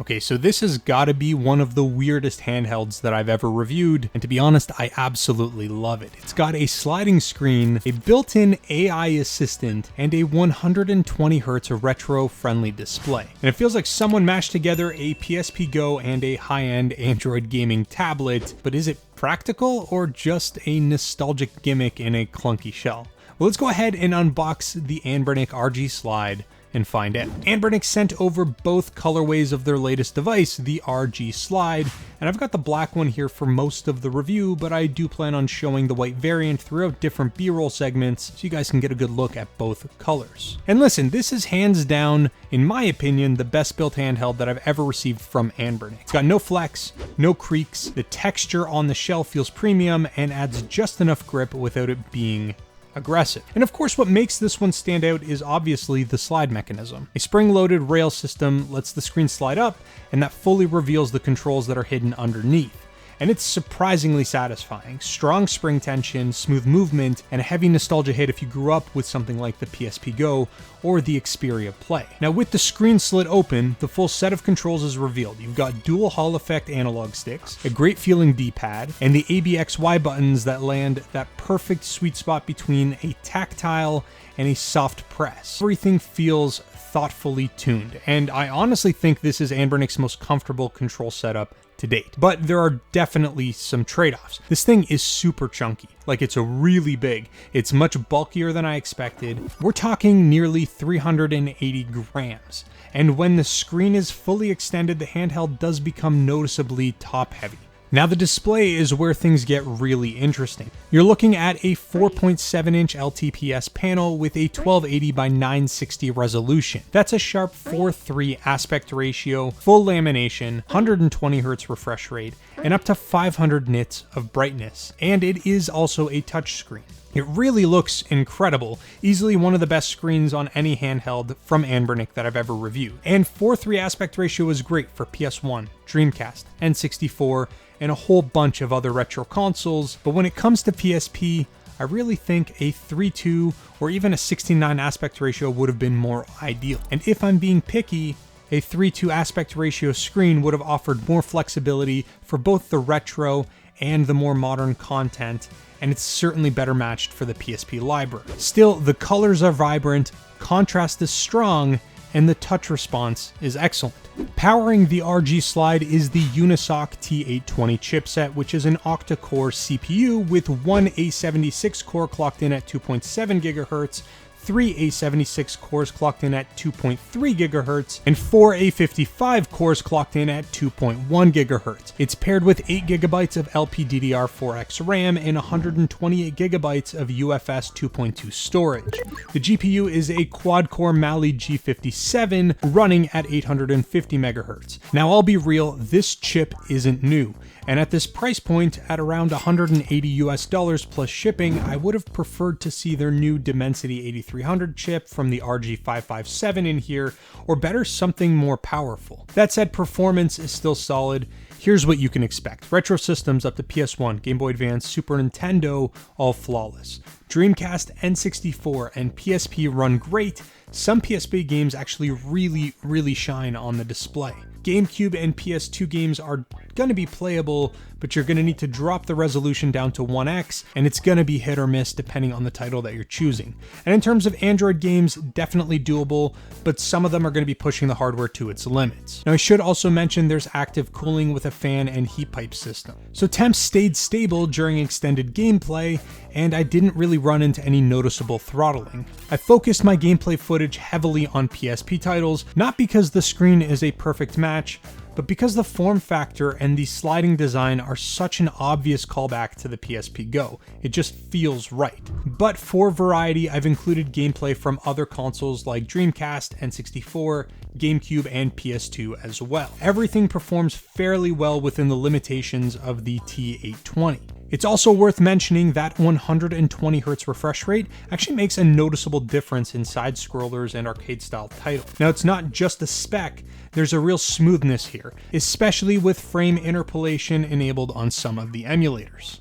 Okay, so this has got to be one of the weirdest handhelds that I've ever reviewed, and to be honest, I absolutely love it. It's got a sliding screen, a built-in AI assistant, and a 120Hz retro-friendly display. And it feels like someone mashed together a PSP Go and a high-end Android gaming tablet, but is it practical or just a nostalgic gimmick in a clunky shell? Well, let's go ahead and unbox the Anbernic RG Slide and find out. Anbernic sent over both colorways of their latest device, the RG Slide, and I've got the black one here for most of the review, but I do plan on showing the white variant throughout different B-roll segments so you guys can get a good look at both colors. And listen, this is hands down, in my opinion, the best built handheld that I've ever received from Anbernic. It's got no flex, no creaks, the texture on the shell feels premium and adds just enough grip without it being aggressive. And of course, what makes this one stand out is obviously the slide mechanism. A spring-loaded rail system lets the screen slide up, and that fully reveals the controls that are hidden underneath. And it's surprisingly satisfying. Strong spring tension, smooth movement, and a heavy nostalgia hit if you grew up with something like the PSP Go or the Xperia Play. Now with the screen slit open, the full set of controls is revealed. You've got dual Hall effect analog sticks, a great feeling D-pad, and the ABXY buttons that land that perfect sweet spot between a tactile and a soft press. Everything feels thoughtfully tuned, and I honestly think this is Anbernic's most comfortable control setup to date. But there are definitely some trade-offs. This thing is super chunky. Like, it's really big. It's much bulkier than I expected. We're talking nearly 380 grams. And when the screen is fully extended, the handheld does become noticeably top-heavy. Now the display is where things get really interesting. You're looking at a 4.7-inch LTPS panel with a 1280 by 960 resolution. That's a sharp 4:3 aspect ratio, full lamination, 120Hz refresh rate, and up to 500 nits of brightness. And it is also a touchscreen. It really looks incredible, easily one of the best screens on any handheld from Anbernic that I've ever reviewed. And 4:3 aspect ratio is great for PS1, Dreamcast, N64, and a whole bunch of other retro consoles, but when it comes to PSP, I really think a 3:2 or even a 16:9 aspect ratio would have been more ideal. And if I'm being picky, a 3:2 aspect ratio screen would have offered more flexibility for both the retro and the more modern content, and it's certainly better matched for the PSP library. Still, the colors are vibrant, contrast is strong, and the touch response is excellent. Powering the RG Slide is the Unisoc T820 chipset, which is an octa-core CPU with one A76 core clocked in at 2.7 GHz, 3 A76 cores clocked in at 2.3 GHz, and 4 A55 cores clocked in at 2.1 GHz. It's paired with 8 GB of LPDDR4X RAM and 128 GB of UFS 2.2 storage. The GPU is a quad-core Mali G57 running at 850 MHz. Now I'll be real, this chip isn't new. And at this price point, at around $180 plus shipping, I would have preferred to see their new Dimensity 8300 chip from the RG557 in here, or better, something more powerful. That said, performance is still solid. Here's what you can expect. Retro systems up to PS1, Game Boy Advance, Super Nintendo, all flawless. Dreamcast, N64, and PSP run great. Some PSP games actually really shine on the display. GameCube and PS2 games are going to be playable, but you're going to need to drop the resolution down to 1x, and it's going to be hit or miss depending on the title that you're choosing. And in terms of Android games, definitely doable, but some of them are going to be pushing the hardware to its limits. Now I should also mention there's active cooling with a fan and heat pipe system. So temps stayed stable during extended gameplay, and I didn't really run into any noticeable throttling. I focused my gameplay footage heavily on PSP titles, not because the screen is a perfect match, but because the form factor and the sliding design are such an obvious callback to the PSP Go. It just feels right. But for variety, I've included gameplay from other consoles like Dreamcast, N64, GameCube, and PS2 as well. Everything performs fairly well within the limitations of the T820. It's also worth mentioning that 120Hz refresh rate actually makes a noticeable difference in side-scrollers and arcade-style titles. Now, it's not just a spec, there's a real smoothness here, especially with frame interpolation enabled on some of the emulators.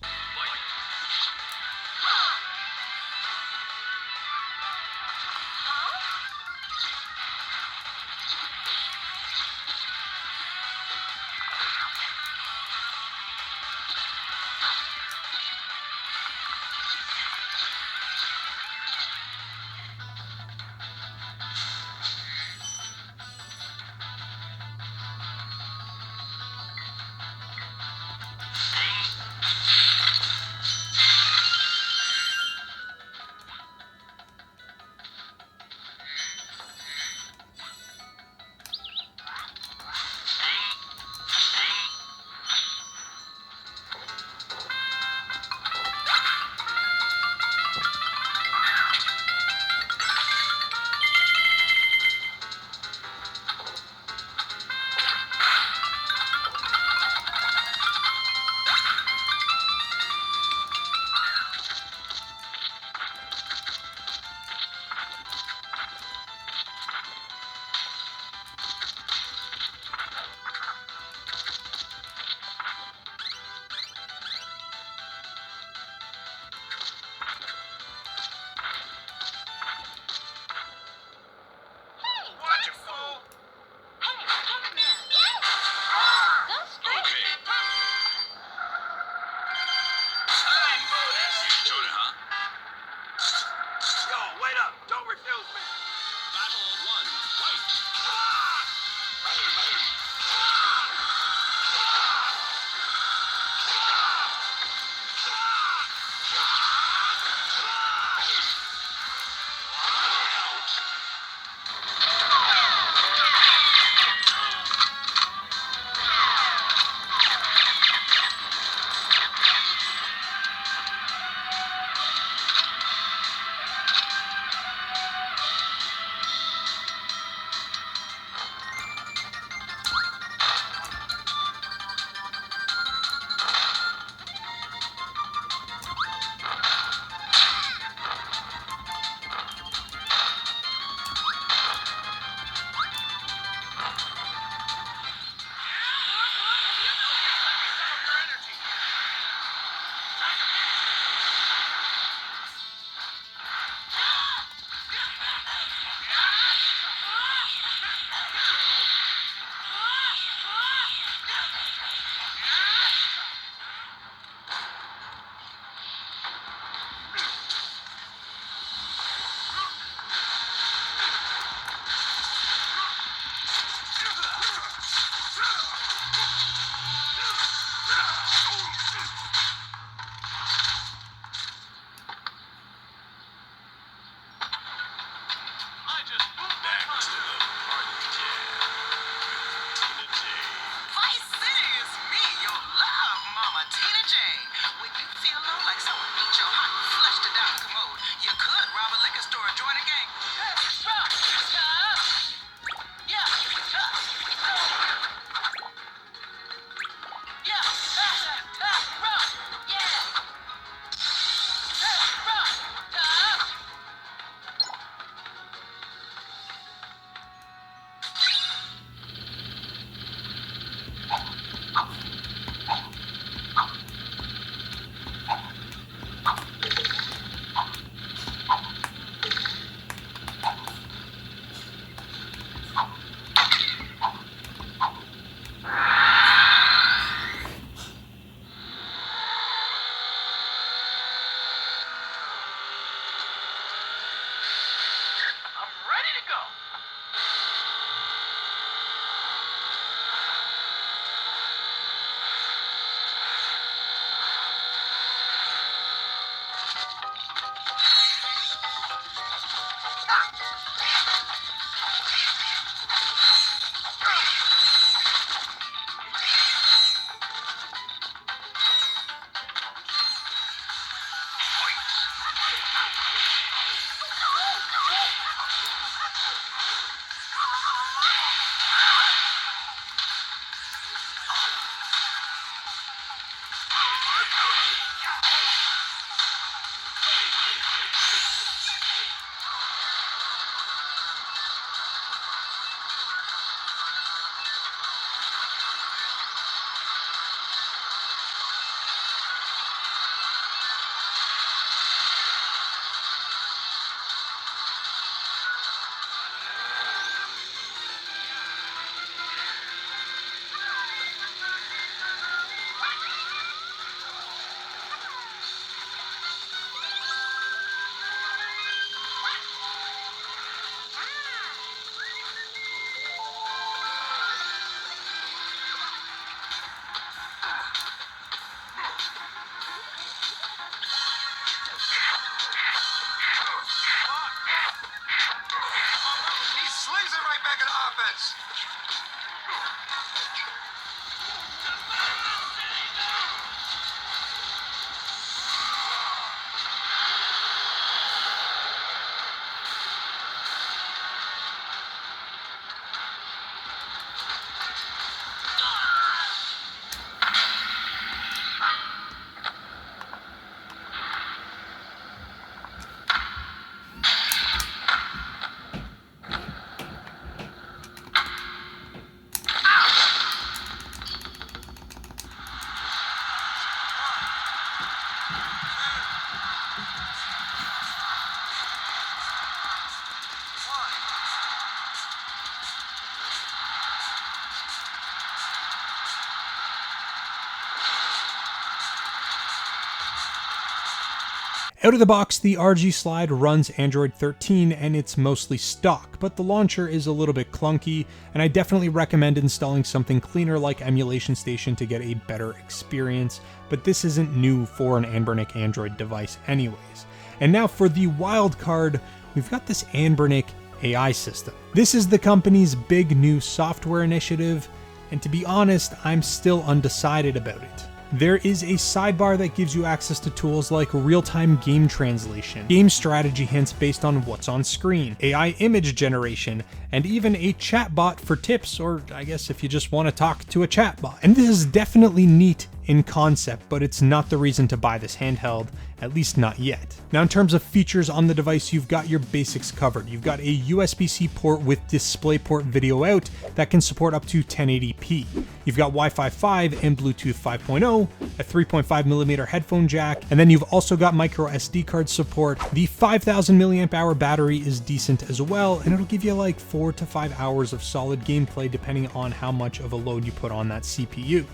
Out of the box, the RG Slide runs Android 13 and it's mostly stock, but the launcher is a little bit clunky, and I definitely recommend installing something cleaner like Emulation Station to get a better experience, but this isn't new for an Anbernic Android device anyways. And now for the wild card, we've got this Anbernic AI system. This is the company's big new software initiative, and to be honest, I'm still undecided about it. There is a sidebar that gives you access to tools like real-time game translation, game strategy hints based on what's on screen, AI image generation, and even a chatbot for tips, or I guess if you just want to talk to a chatbot. And this is definitely neat in concept, but it's not the reason to buy this handheld, at least not yet. Now in terms of features on the device, you've got your basics covered. You've got a USB-C port with DisplayPort video out that can support up to 1080p. You've got Wi-Fi 5 and Bluetooth 5.0, a 3.5mm headphone jack, and then you've also got micro SD card support. The 5000 mAh battery is decent as well, and it'll give you like 4 to 5 hours of solid gameplay depending on how much of a load you put on that CPU.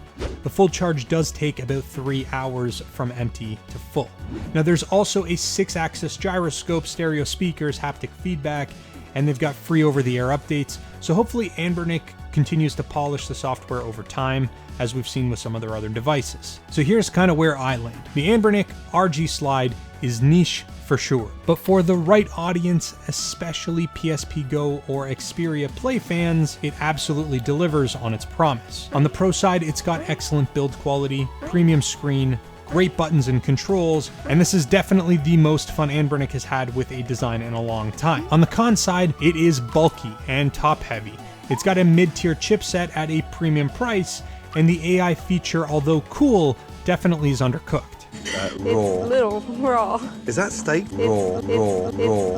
The full charge does take about 3 hours from empty to full. Now there's also a 6-axis gyroscope, stereo speakers, haptic feedback, and they've got free over-the-air updates, so hopefully Anbernic continues to polish the software over time, as we've seen with some of their other devices. So here's kind of where I land. The Anbernic RG Slide is niche for sure, but for the right audience, especially PSP Go or Xperia Play fans, it absolutely delivers on its promise. On the pro side, it's got excellent build quality, premium screen, great buttons and controls, and this is definitely the most fun Anbernic has had with a design in a long time. On the con side, it is bulky and top heavy. It's got a mid-tier chipset at a premium price, and the AI feature, although cool, definitely is undercooked. Raw. It's a little raw. Is that steak? Raw.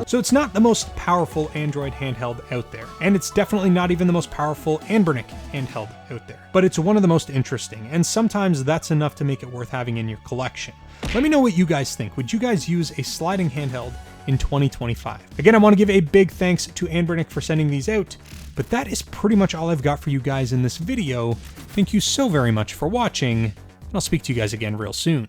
So it's not the most powerful Android handheld out there, and it's definitely not even the most powerful Anbernic handheld out there, but it's one of the most interesting, and sometimes that's enough to make it worth having in your collection. Let me know what you guys think. Would you guys use a sliding handheld in 2025? Again, I want to give a big thanks to Anbernic for sending these out, but that is pretty much all I've got for you guys in this video. Thank you so very much for watching, and I'll speak to you guys again real soon.